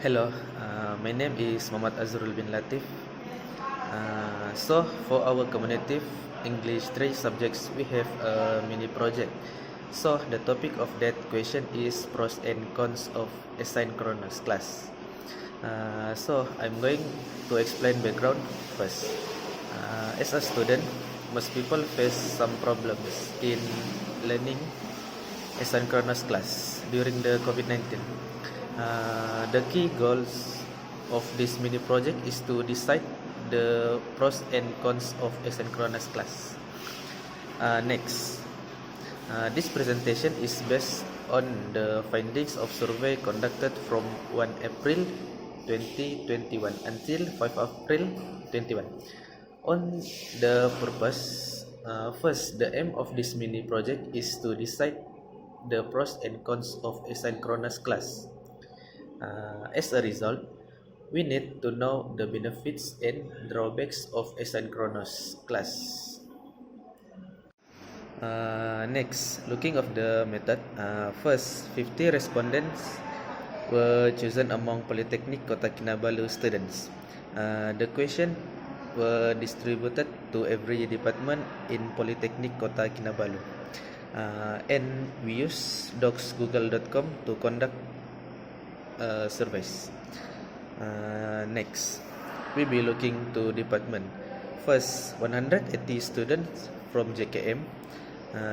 Hello, my name is Muhammad Azrul bin Latif. So for our cumulative English 3 subjects, we have a mini project. So the topic of that question is pros and cons of asynchronous class. So I'm going to explain background first. As a student, most people face some problems in learning asynchronous class during the COVID-19. The key goals of this mini project is to decide the pros and cons of asynchronous class. Next, this presentation is based on the findings of survey conducted from 1 April 2021 until 5 April 21. On the purpose, first, the aim of this mini project is to decide the pros and cons of asynchronous class. As a result, we need to know the benefits and drawbacks of asynchronous class. Next, looking of the method, first 50 respondents were chosen among Polytechnic Kota Kinabalu students. The question were distributed to every department in Polytechnic Kota Kinabalu. And we use docsgoogle.com to conduct surveys. Next, we be looking to department. First, 180 students from JKM.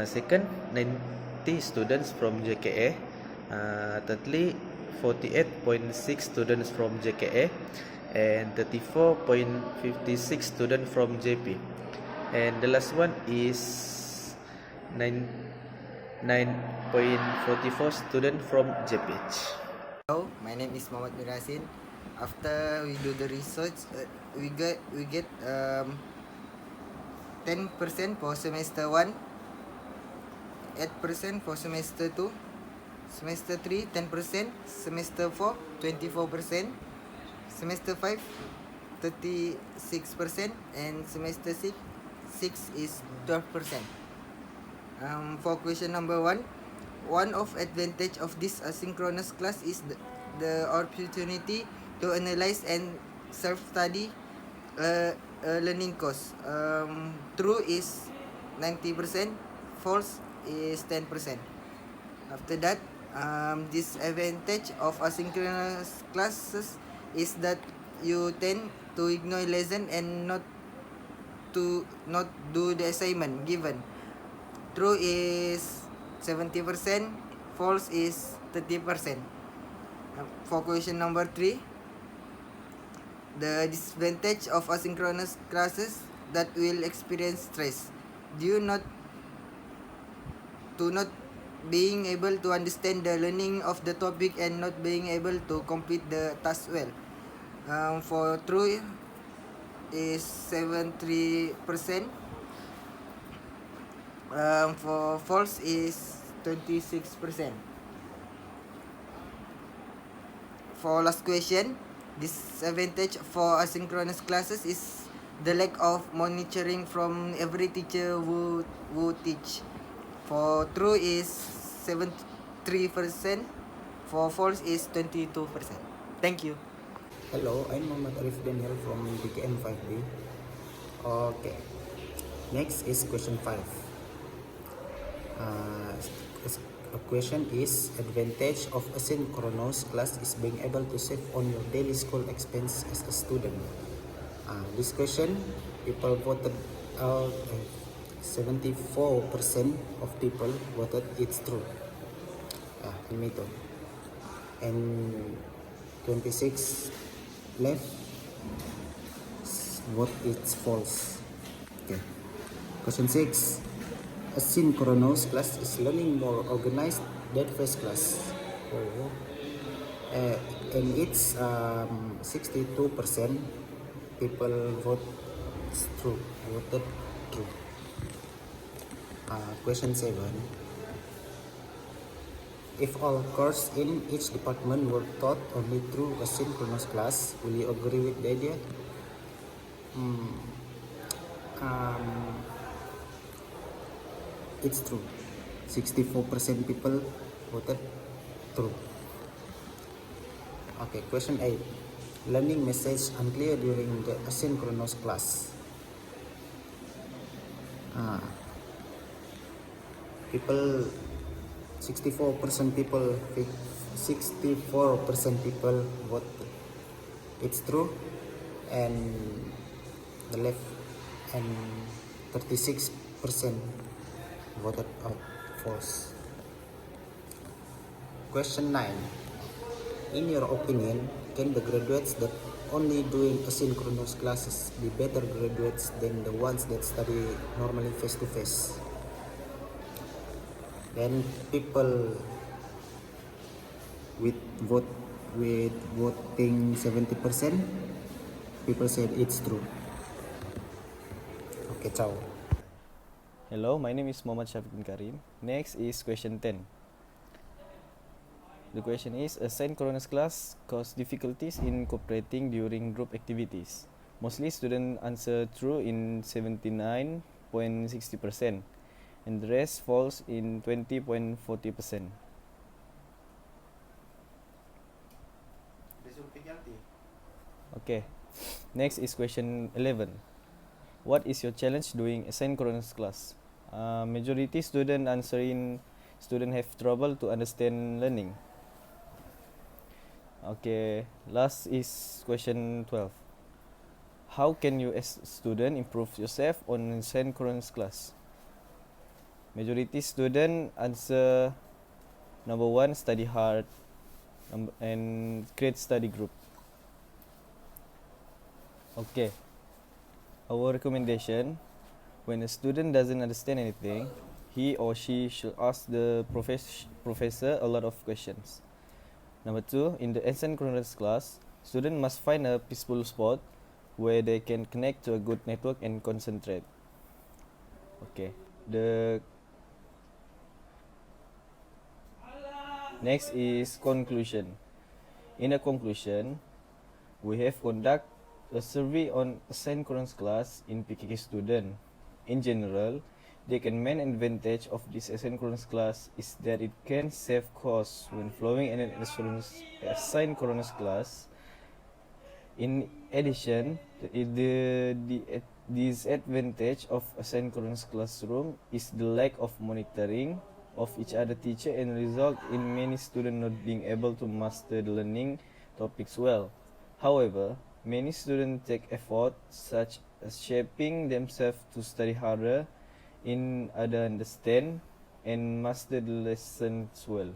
Second, 90 students from JKA. Thirdly, 48.6 students from JKA and 34.56 students from JP. And the last one is 9.44 students from JPH. Hello, my name is Muhammad Mirasin. After we do the research, we get 10% for semester 1, 8% for semester 2, semester 3 10%, semester 4 24%, semester 5 36%, and semester 6 is 12%. For question number 1, one of advantage of this asynchronous class is the opportunity to analyze and self-study a learning course. True is 90%, false is 10%. After that, disadvantage of asynchronous classes is that you tend to ignore lesson and not do the assignment given. True is 70%, false is 30%. For question number 3, the disadvantage of asynchronous classes that will experience stress due not being able to understand the learning of the topic and not being able to complete the task well. For true is 73%. For false is 26%. For last question, disadvantage for asynchronous classes is the lack of monitoring from every teacher who teach. For true is 73%. For false is 22%. Thank you. Hello, I'm Muhammad Arif Daniel from BKM 5B. Okay, next is question 5. A question is advantage of asynchronous class is being able to save on your daily school expense as a student. This question, people voted out. 74% of people voted it's true. And 26 left vote it's false. Okay. Question 6. Asynchronous class is learning more organized than first class. And it's 62% people voted true. Question 7. If all courses in each department were taught only through asynchronous class, will you agree with the idea? It's true. 64% people voted true. Okay, question 8. Learning message unclear during the asynchronous class. People 64% people 64% people vote it's true, and the left and 36% voted out false. Question 9. In your opinion, can the graduates that only doing asynchronous classes be better graduates than the ones that study normally face to face? Then people with vote with voting 70%, people said it's true. Okay, ciao. Hello, my name is Muhammad Syafiq bin Karim. Next is question 10. The question is, asynchronous class cause difficulties in cooperating during group activities. Mostly students answer true in 79.60% and the rest false in 20.40%. Okay, next is question 11. What is your challenge doing asynchronous class? Majority student answering student have trouble to understand learning. Okay, last is question 12. How can you as student improve yourself on asynchronous class? Majority student answer number 1, study hard, and create study group. Okay, our recommendation: when a student doesn't understand anything, he or she should ask the professor a lot of questions. Number 2, in the asynchronous class, students must find a peaceful spot where they can connect to a good network and concentrate. Okay, the next is conclusion. In a conclusion, we have conduct a survey on asynchronous class in PKK student. In general, the main advantage of this asynchronous class is that it can save costs when flowing in an asynchronous class. In addition, the disadvantage of asynchronous classroom is the lack of monitoring of each other teacher and result in many students not being able to master the learning topics well. However, many students take effort such as shaping themselves to study harder in order understand and master the lessons well.